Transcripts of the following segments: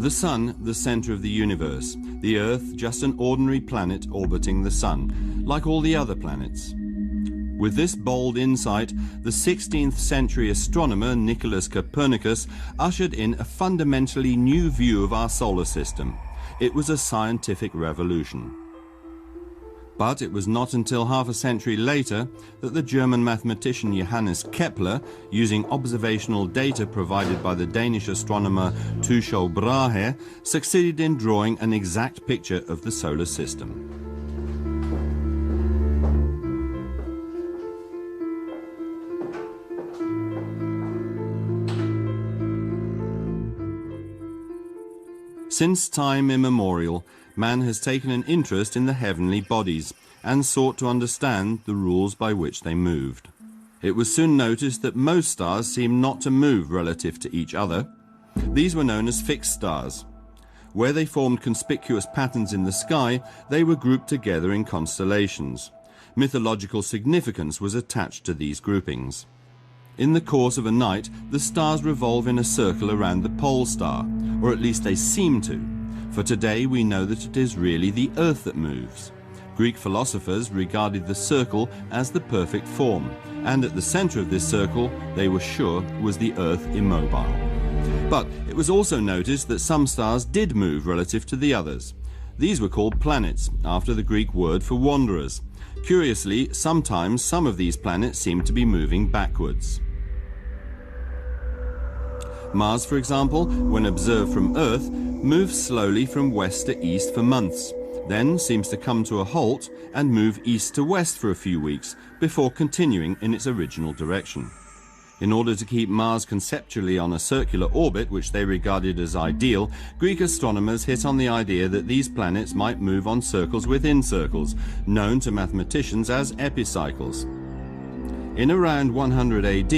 The Sun, the center of the universe. The Earth, just an ordinary planet orbiting the Sun, like all the other planets. With this bold insight, the 16th century astronomer Nicholas Copernicus ushered in a fundamentally new view of our solar system. It was a scientific revolution. But it was not until half a century later that the German mathematician Johannes Kepler, using observational data provided by the Danish astronomer Tycho Brahe, succeeded in drawing an exact picture of the solar system. Since time immemorial, man has taken an interest in the heavenly bodies and sought to understand the rules by which they moved. It was soon noticed that most stars seemed not to move relative to each other. These were known as fixed stars. Where they formed conspicuous patterns in the sky, they were grouped together in constellations. Mythological significance was attached to these groupings. In the course of a night, the stars revolve in a circle around the pole star, or at least they seem to. For today we know that it is really the Earth that moves. Greek philosophers regarded the circle as the perfect form, and at the center of this circle they were sure was the Earth immobile. But it was also noticed that some stars did move relative to the others. These were called planets, after the Greek word for wanderers. Curiously, sometimes some of these planets seem to be moving backwards. Mars, for example, when observed from Earth, moves slowly from west to east for months, then seems to come to a halt and move east to west for a few weeks before continuing in its original direction. In order to keep Mars conceptually on a circular orbit, which they regarded as ideal, Greek astronomers hit on the idea that these planets might move on circles within circles, known to mathematicians as epicycles. In around 100 AD,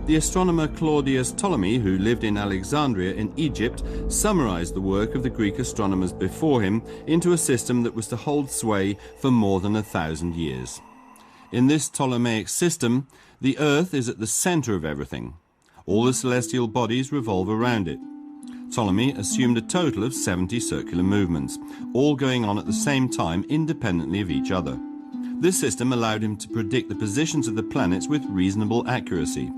the astronomer Claudius Ptolemy, who lived in Alexandria in Egypt, summarized the work of the Greek astronomers before him into a system that was to hold sway for more than 1,000 years. In this Ptolemaic system, the Earth is at the center of everything. All the celestial bodies revolve around it. Ptolemy assumed a total of 70 circular movements, all going on at the same time independently of each other. This system allowed him to predict the positions of the planets with reasonable accuracy.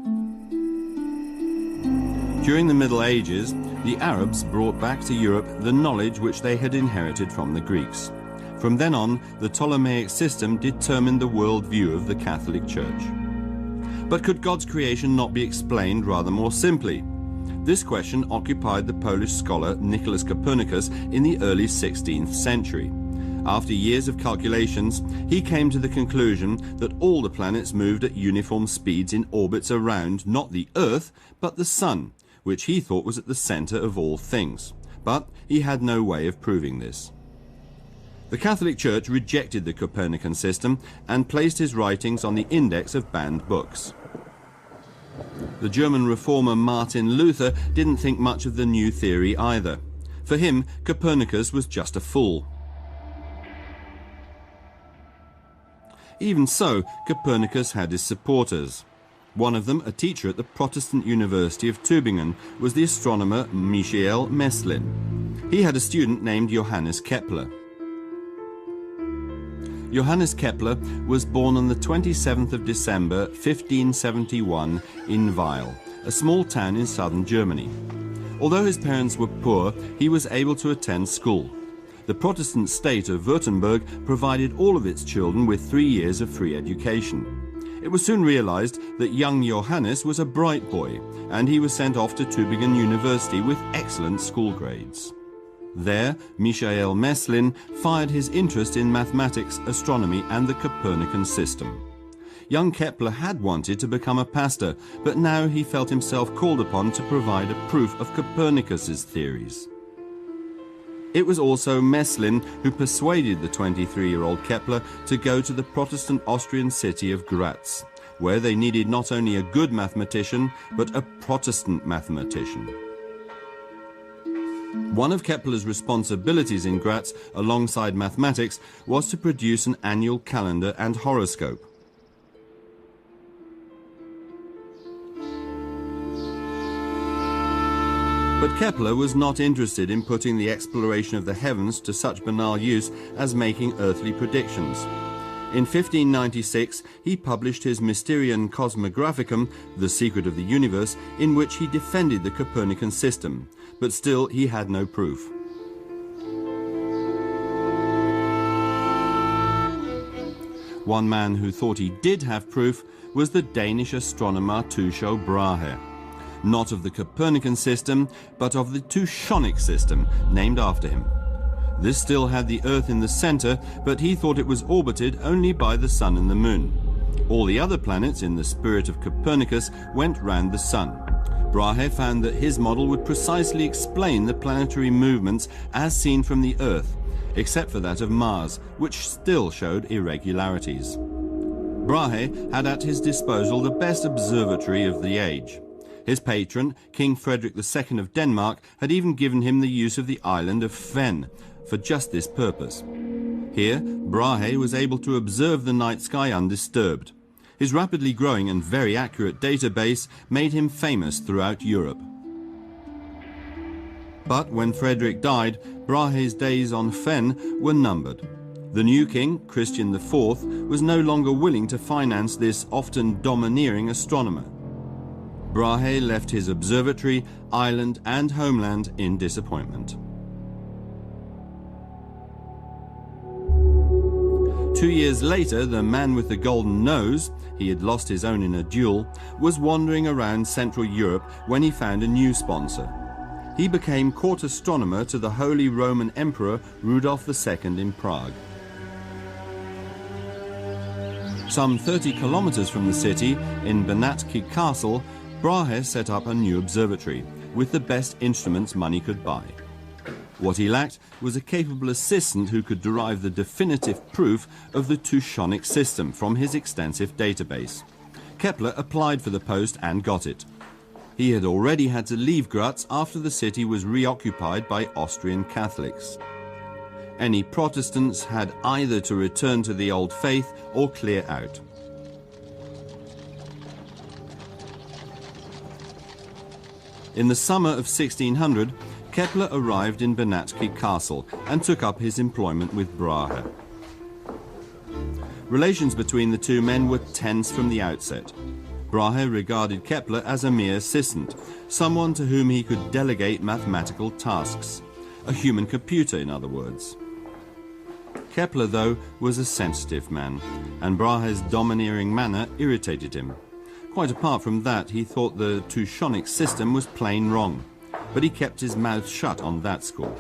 During the Middle Ages, the Arabs brought back to Europe the knowledge which they had inherited from the Greeks. From then on, the Ptolemaic system determined the worldview of the Catholic Church. But could God's creation not be explained rather more simply? This question occupied the Polish scholar Nicholas Copernicus in the early 16th century. After years of calculations, he came to the conclusion that all the planets moved at uniform speeds in orbits around not the Earth, but the Sun, which he thought was at the center of all things. But he had no way of proving this. The Catholic Church rejected the Copernican system and placed his writings on the index of banned books. The German reformer Martin Luther didn't think much of the new theory either. For him, Copernicus was just a fool. Even so, Copernicus had his supporters. One of them, a teacher at the Protestant University of Tübingen, was the astronomer Michael Messlin. He had a student named Johannes Kepler. Johannes Kepler was born on the 27th of December 1571 in Weil, a small town in southern Germany. Although his parents were poor, he was able to attend school. The Protestant state of Württemberg provided all of its children with 3 years of free education. It was soon realized that young Johannes was a bright boy, and he was sent off to Tübingen University with excellent school grades. There, Michael Messlin fired his interest in mathematics, astronomy, and the Copernican system. Young Kepler had wanted to become a pastor, but now he felt himself called upon to provide a proof of Copernicus's theories. It was also Messlin who persuaded the 23-year-old Kepler to go to the Protestant Austrian city of Graz, where they needed not only a good mathematician, but a Protestant mathematician. One of Kepler's responsibilities in Graz, alongside mathematics, was to produce an annual calendar and horoscope. But Kepler was not interested in putting the exploration of the heavens to such banal use as making earthly predictions. In 1596, he published his Mysterium Cosmographicum, The Secret of the Universe, in which he defended the Copernican system, but still he had no proof. One man who thought he did have proof was the Danish astronomer Tycho Brahe. Not of the Copernican system, but of the Tychonic system, named after him. This still had the Earth in the center, but he thought it was orbited only by the Sun and the Moon. All the other planets, in the spirit of Copernicus, went round the Sun. Brahe found that his model would precisely explain the planetary movements as seen from the Earth, except for that of Mars, which still showed irregularities. Brahe had at his disposal the best observatory of the age. His patron, King Frederick II of Denmark, had even given him the use of the island of Fyn for just this purpose. Here, Brahe was able to observe the night sky undisturbed. His rapidly growing and very accurate database made him famous throughout Europe. But when Frederick died, Brahe's days on Fyn were numbered. The new king, Christian IV, was no longer willing to finance this often domineering astronomer. Brahe left his observatory, island and homeland in disappointment. 2 years later, the man with the golden nose, he had lost his own in a duel, was wandering around Central Europe when he found a new sponsor. He became court astronomer to the Holy Roman Emperor Rudolf II in Prague. Some 30 kilometers from the city, in Benátky Castle, Brahe set up a new observatory, with the best instruments money could buy. What he lacked was a capable assistant who could derive the definitive proof of the Tychonic system from his extensive database. Kepler applied for the post and got it. He had already had to leave Graz after the city was reoccupied by Austrian Catholics. Any Protestants had either to return to the old faith or clear out. In the summer of 1600, Kepler arrived in Benátky Castle and took up his employment with Brahe. Relations between the two men were tense from the outset. Brahe regarded Kepler as a mere assistant, someone to whom he could delegate mathematical tasks. A human computer, in other words. Kepler, though, was a sensitive man, and Brahe's domineering manner irritated him. Quite apart from that, he thought the Tychonic system was plain wrong, but he kept his mouth shut on that score.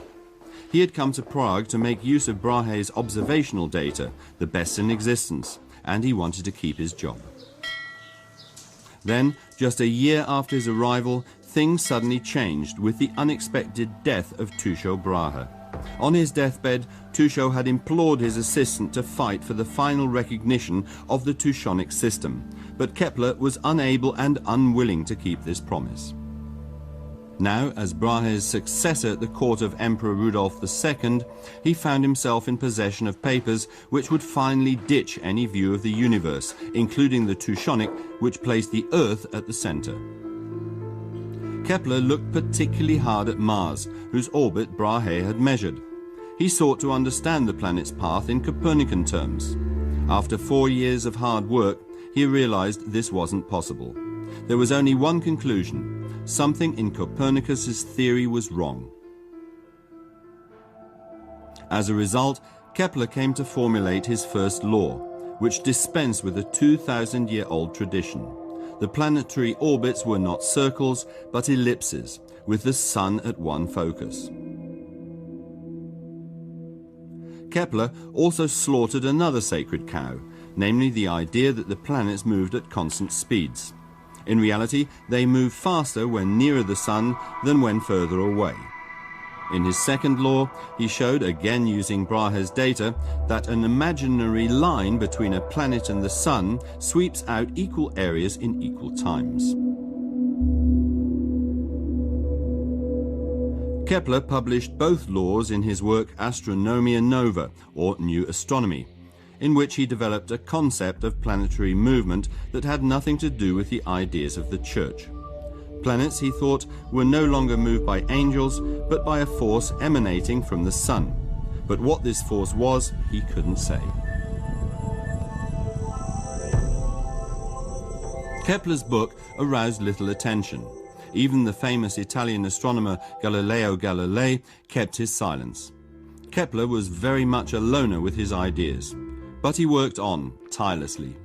He had come to Prague to make use of Brahe's observational data, the best in existence, and he wanted to keep his job. Then, just a year after his arrival, things suddenly changed with the unexpected death of Tycho Brahe. On his deathbed, Tycho had implored his assistant to fight for the final recognition of the Tychonic system, but Kepler was unable and unwilling to keep this promise. Now, as Brahe's successor at the court of Emperor Rudolf II, he found himself in possession of papers which would finally ditch any view of the universe, including the Tychonic, which placed the Earth at the center. Kepler looked particularly hard at Mars, whose orbit Brahe had measured. He sought to understand the planet's path in Copernican terms. After 4 years of hard work, he realized this wasn't possible. There was only one conclusion. Something in Copernicus's theory was wrong. As a result, Kepler came to formulate his first law, which dispensed with a 2,000-year-old tradition. The planetary orbits were not circles, but ellipses, with the Sun at one focus. Kepler also slaughtered another sacred cow, namely the idea that the planets moved at constant speeds. In reality, they moved faster when nearer the Sun than when further away. In his second law, he showed, again using Brahe's data, that an imaginary line between a planet and the Sun sweeps out equal areas in equal times. Kepler published both laws in his work Astronomia Nova, or New Astronomy, in which he developed a concept of planetary movement that had nothing to do with the ideas of the Church. Planets, he thought, were no longer moved by angels, but by a force emanating from the sun. But what this force was, he couldn't say. Kepler's book aroused little attention. Even the famous Italian astronomer Galileo Galilei kept his silence. Kepler was very much a loner with his ideas, but he worked on tirelessly.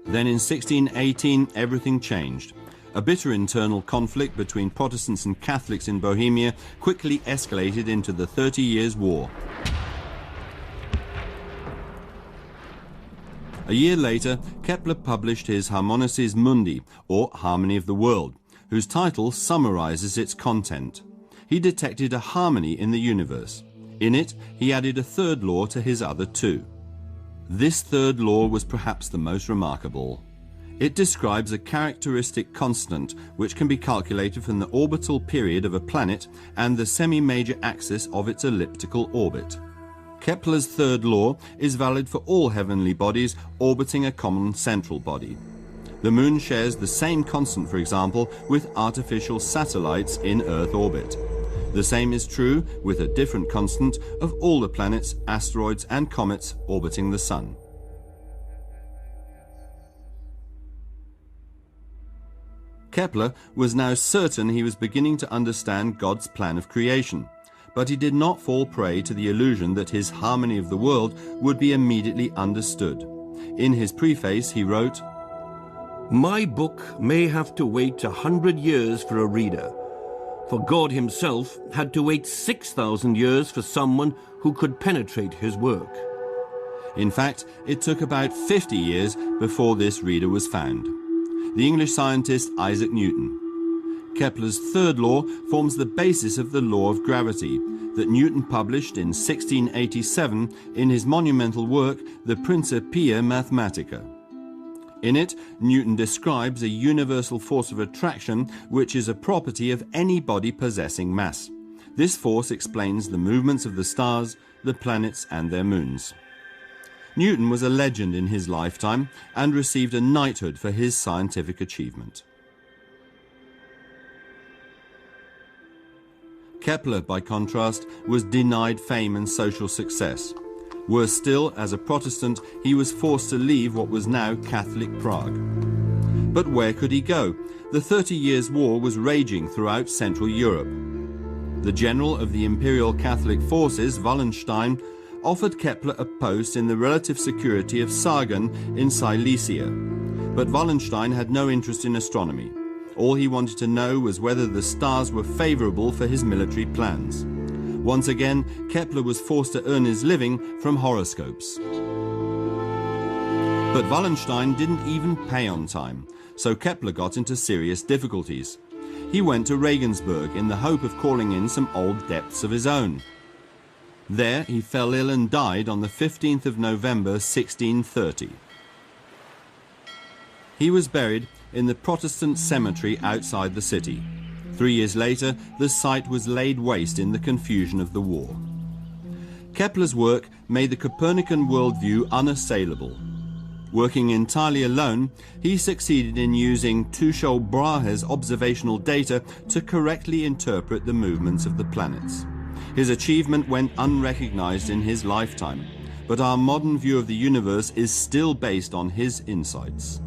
Then in 1618 everything changed. A bitter internal conflict between Protestants and Catholics in Bohemia quickly escalated into the 30 Years' War. A year later, Kepler published his Harmonices Mundi, or Harmony of the World, whose title summarizes its content. He detected a harmony in the universe. In it, he added a third law to his other two. This third law was perhaps the most remarkable. It describes a characteristic constant which can be calculated from the orbital period of a planet and the semi-major axis of its elliptical orbit. Kepler's third law is valid for all heavenly bodies orbiting a common central body. The Moon shares the same constant, for example, with artificial satellites in Earth orbit. The same is true, with a different constant, of all the planets, asteroids and comets orbiting the Sun. Kepler was now certain he was beginning to understand God's plan of creation, but he did not fall prey to the illusion that his harmony of the world would be immediately understood. In his preface he wrote, "My book may have to wait 100 years for a reader, for God himself had to wait 6,000 years for someone who could penetrate his work." In fact, it took about 50 years before this reader was found. The English scientist Isaac Newton. Kepler's third law forms the basis of the law of gravity that Newton published in 1687 in his monumental work, the Principia Mathematica. In it, Newton describes a universal force of attraction which is a property of any body possessing mass. This force explains the movements of the stars, the planets and their moons. Newton was a legend in his lifetime and received a knighthood for his scientific achievement. Kepler, by contrast, was denied fame and social success. Worse still, as a Protestant, he was forced to leave what was now Catholic Prague. But where could he go? The 30 Years' War was raging throughout Central Europe. The general of the Imperial Catholic forces, Wallenstein, offered Kepler a post in the relative security of Sagan in Silesia. But Wallenstein had no interest in astronomy. All he wanted to know was whether the stars were favorable for his military plans. Once again, Kepler was forced to earn his living from horoscopes. But Wallenstein didn't even pay on time, so Kepler got into serious difficulties. He went to Regensburg in the hope of calling in some old debts of his own. There he fell ill and died on the 15th of November 1630. He was buried in the Protestant cemetery outside the city. 3 years later, the site was laid waste in the confusion of the war. Kepler's work made the Copernican worldview unassailable. Working entirely alone, he succeeded in using Tycho Brahe's observational data to correctly interpret the movements of the planets. His achievement went unrecognized in his lifetime, but our modern view of the universe is still based on his insights.